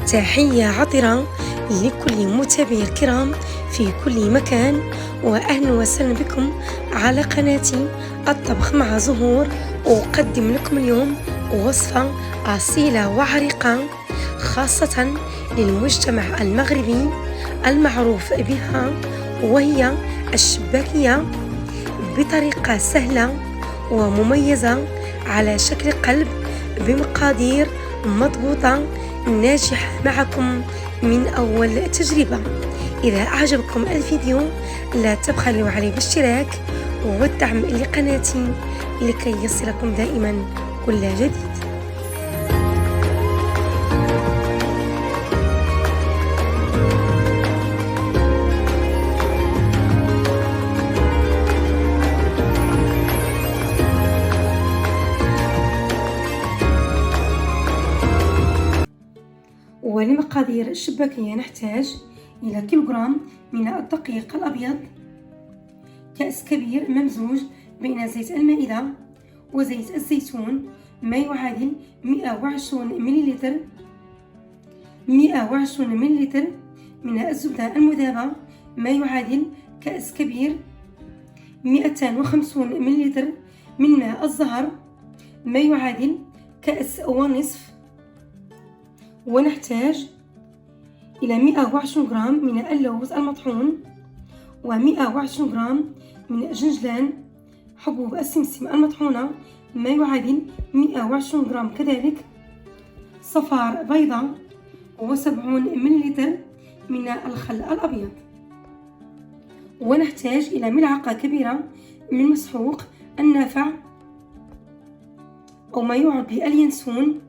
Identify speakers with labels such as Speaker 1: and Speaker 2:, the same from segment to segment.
Speaker 1: تحية عطرة لكل متابعي الكرام في كل مكان، وأهلا وسهلا بكم على قناتي الطبخ مع زهور. أقدم لكم اليوم وصفة أصيلة وعريقة خاصة للمجتمع المغربي المعروف بها، وهي الشباكية، بطريقة سهلة ومميزة على شكل قلب، بمقادير مضبوطة ناجحة معكم من أول تجربة. إذا أعجبكم الفيديو لا تبخلوا عليه بالاشتراك والدعم لقناتي لكي يصلكم دائما كل جديد. ولمقادير الشباكية نحتاج إلى كيلوغرام من الدقيق الأبيض، كأس كبير ممزوج بين زيت المائدة وزيت الزيتون ما يعادل 120 مليلتر، 120 مليلتر من الزبدة المذابة ما يعادل كأس كبير، 250 مليلتر من ماء الزهر ما يعادل كأس ونصف، ونحتاج إلى 120 غرام من اللوز المطحون، و120 غرام من جنجلان حبوب السمسم المطحونة ما يعادل 120 غرام، كذلك صفار بيضة، و70 مليلتر من الخل الأبيض. ونحتاج إلى ملعقة كبيرة من مسحوق النافع أو ما يعرف باليانسون،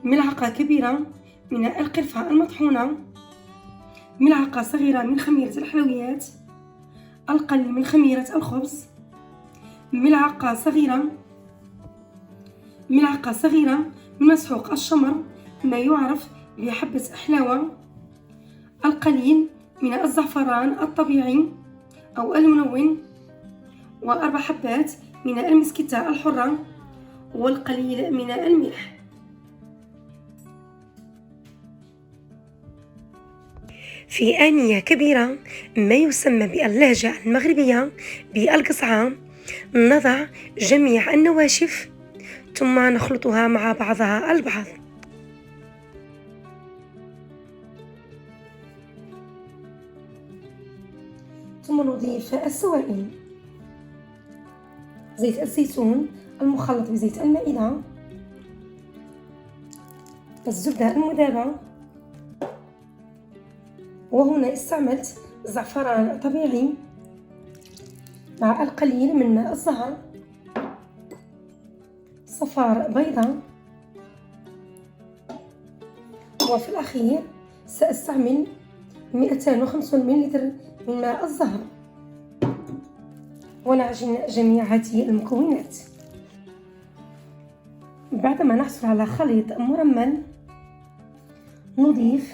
Speaker 1: ملعقة كبيرة من القرفة المطحونة، ملعقة صغيرة من خميرة الحلويات، القليل من خميرة الخبز، ملعقة صغيرة من مسحوق الشمر ما يعرف بحبة حلاوة، القليل من الزعفران الطبيعي أو الملون، و4 حبات من المسكتة الحرة، والقليل من الملح. في آنية كبيرة ما يسمى باللهجة المغربية بالقصعة نضع جميع النواشف ثم نخلطها مع بعضها البعض. ثم نضيف السوائل: زيت الزيتون المخلط بزيت المائدة، الزبدة المذابة، وهنا استعملت زعفران طبيعي مع القليل من ماء الزهر، صفار بيضة، وفي الأخير سأستعمل 250 مليلتر من ماء الزهر. ونعجن جميع هذه المكونات. بعدما نحصل على خليط مرمل نضيف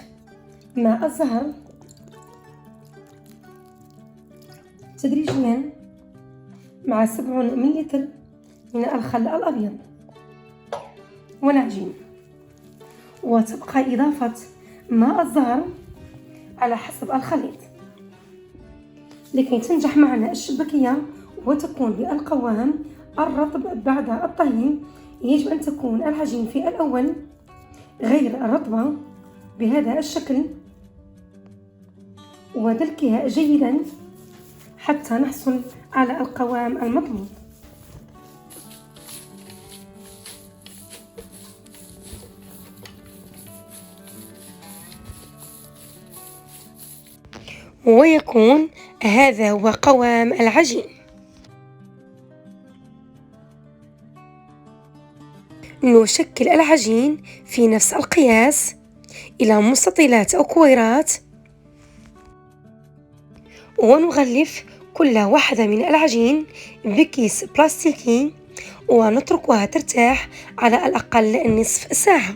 Speaker 1: ماء الزهر تدريجيا مع 70 مليلتر من الخل الأبيض، ونعجن. وتبقى إضافة ماء الزهر على حسب الخليط لكي تنجح معنا الشباكية وتكون بالقوام الرطب. بعد الطهي يجب أن تكون العجين في الأول غير رطبة بهذا الشكل، ودلكها جيدا حتى نحصل على القوام المطلوب. ويكون هذا هو قوام العجين. نشكل العجين في نفس القياس إلى مستطيلات أو كويرات، ونغلف كل واحدة من العجين بكيس بلاستيكي ونتركها ترتاح على الأقل نصف ساعة.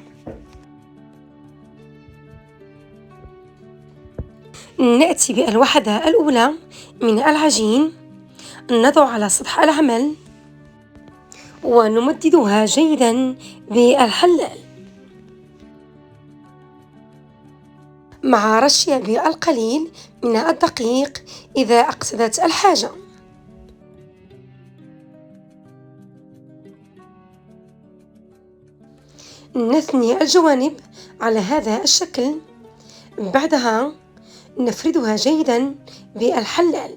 Speaker 1: نأتي بالوحدة الأولى من العجين، نضع على سطح العمل ونمددها جيدا بالحلال. مع رش بالقليل من الدقيق إذا اقتضت الحاجة. نثني الجوانب على هذا الشكل، بعدها نفردها جيدا بالحلال.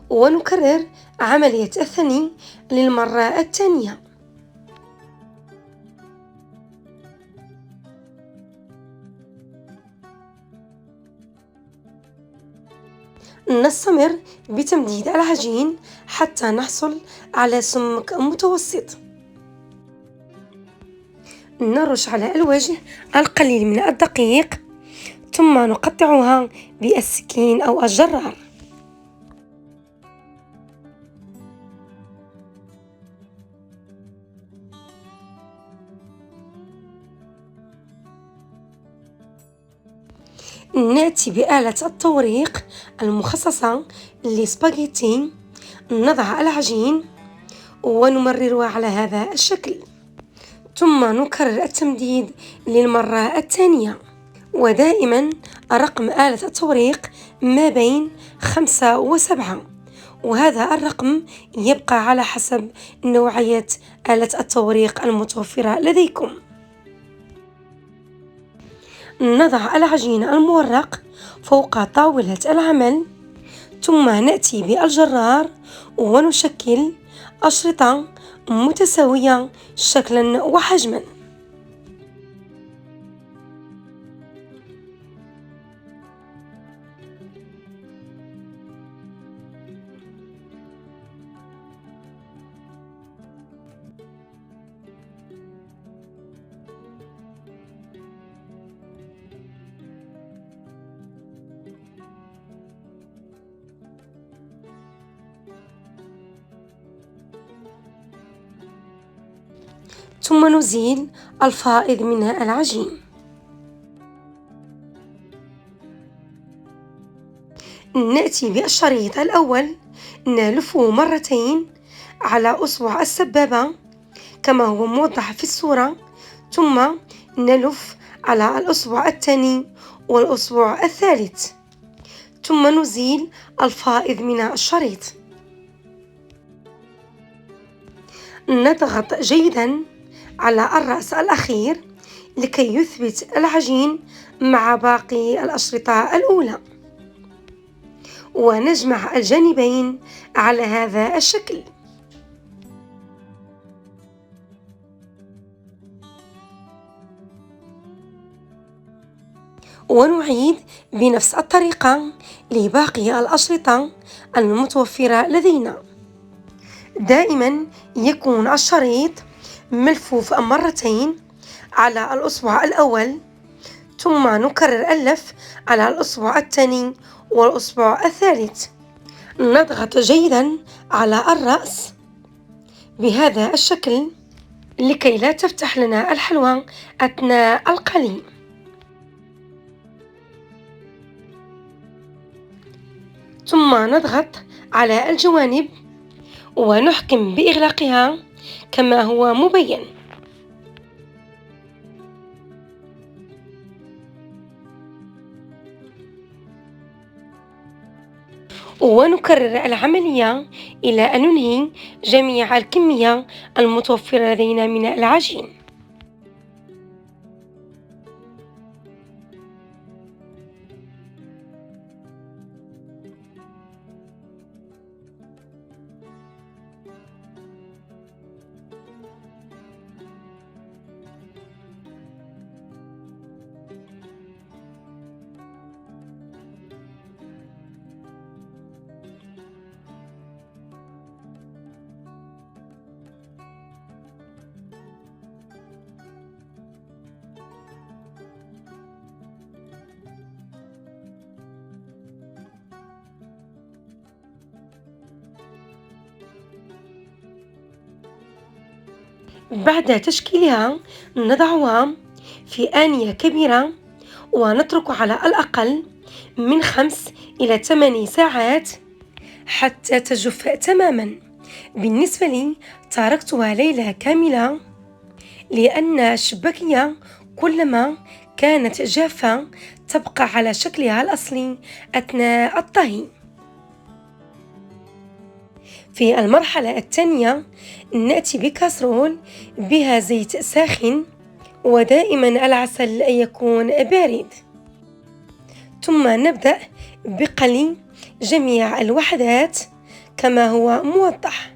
Speaker 1: ونكرر عملية الثني للمرة الثانية. نستمر بتمديد العجين حتى نحصل على سمك متوسط. نرش على الوجه القليل من الدقيق، ثم نقطعها بالسكين أو الجرار. نأتي بآلة التوريق المخصصة للسباغيتي، نضع العجين ونمررها على هذا الشكل، ثم نكرر التمديد للمرة الثانية. ودائما رقم آلة التوريق ما بين 5 و7، وهذا الرقم يبقى على حسب نوعية آلة التوريق المتوفرة لديكم. نضع العجين المورق فوق طاولة العمل، ثم نأتي بالجرار ونشكل أشرطة متساوية شكلا وحجما. ثم نزيل الفائض من العجين. نأتي بالشريط الأول، نلفه مرتين على أصبع السبابة كما هو موضح في الصورة، ثم نلف على الأصبع الثاني والأصبع الثالث، ثم نزيل الفائض من الشريط. نضغط جيدا على الرأس الأخير لكي يثبت العجين مع باقي الأشرطة الأولى، ونجمع الجانبين على هذا الشكل. ونعيد بنفس الطريقة لباقي الأشرطة المتوفرة لدينا. دائما يكون الشريط ملفوف مرتين على الأصبع الأول، ثم نكرر اللف على الأصبع الثاني والأصبع الثالث. نضغط جيدا على الرأس بهذا الشكل لكي لا تفتح لنا الحلوى أثناء القلي. ثم نضغط على الجوانب ونحكم بإغلاقها كما هو مبين. ونكرر العملية إلى أن ننهي جميع الكمية المتوفرة لدينا من العجين. بعد تشكيلها نضعها في آنية كبيرة ونترك على الأقل من 5 إلى 8 ساعات حتى تجف تماما. بالنسبة لي تركتها ليلة كاملة، لأن الشباكية كلما كانت جافة تبقى على شكلها الأصلي أثناء الطهي. في المرحلة الثانية نأتي بكاسرول بها زيت ساخن، ودائما العسل يكون بارد، ثم نبدأ بقلي جميع الوحدات كما هو موضح.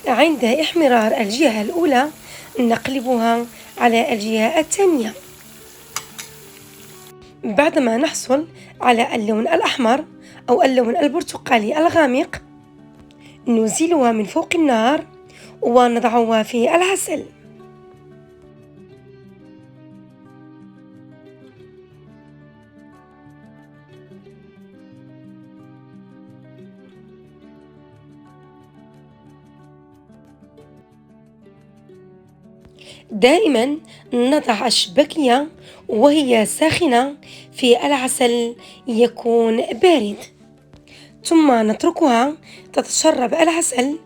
Speaker 1: عند احمرار الجهة الأولى نقلبها على الجهة الثانية. بعدما نحصل على اللون الأحمر أو اللون البرتقالي الغامق نزيلها من فوق النار ونضعها في العسل. دائما نضع الشباكية وهي ساخنة في العسل يكون بارد، ثم نتركها تتشرب العسل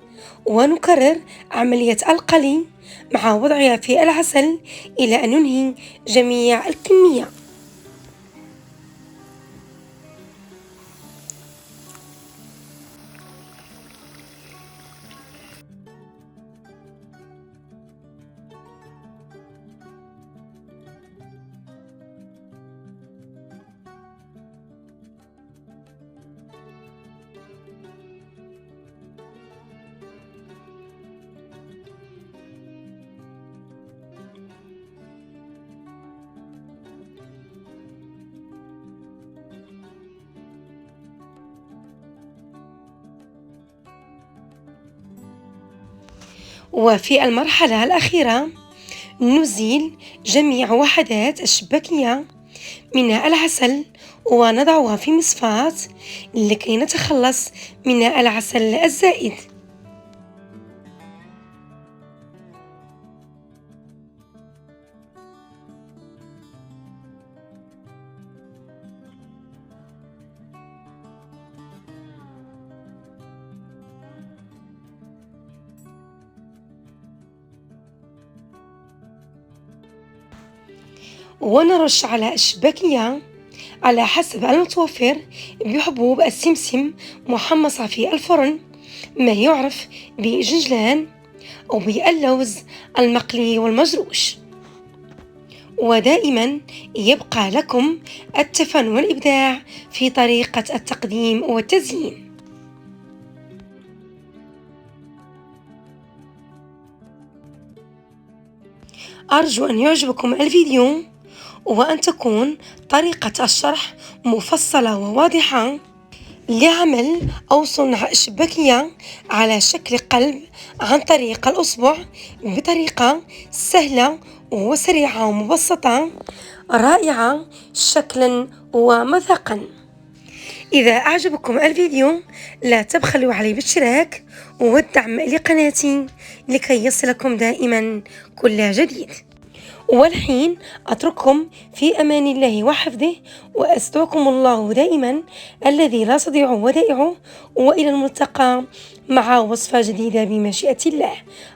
Speaker 1: ونكرر عملية القلي مع وضعها في العسل إلى أن ننهي جميع الكمية. وفي المرحلة الأخيرة نزيل جميع وحدات الشباكية من العسل ونضعها في مصفاة لكي نتخلص من العسل الزائد. ونرش على الشباكية على حسب المتوفر بحبوب السمسم محمصة في الفرن، ما يعرف بجنجلان أو باللوز المقلي والمجروش. ودائما يبقى لكم التفنن والإبداع في طريقة التقديم والتزيين. أرجو أن يعجبكم الفيديو وأن تكون طريقة الشرح مفصلة وواضحة لعمل أو صنع شباكية على شكل قلب عن طريق الأصبع بطريقة سهلة وسريعة ومبسطة رائعة شكلا ومذاقا. إذا أعجبكم الفيديو لا تبخلوا علي بالاشتراك والدعم لقناتي لكي يصلكم دائما كل جديد. والحين أترككم في أمان الله وحفظه، وأستودعكم الله دائما الذي لا تضيع ودائعه، وإلى الملتقى مع وصفة جديدة بمشيئة الله.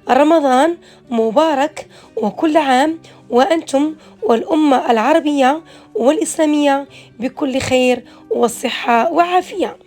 Speaker 1: رمضان مبارك، وكل عام وأنتم والأمة العربية والإسلامية بكل خير وصحة وعافية.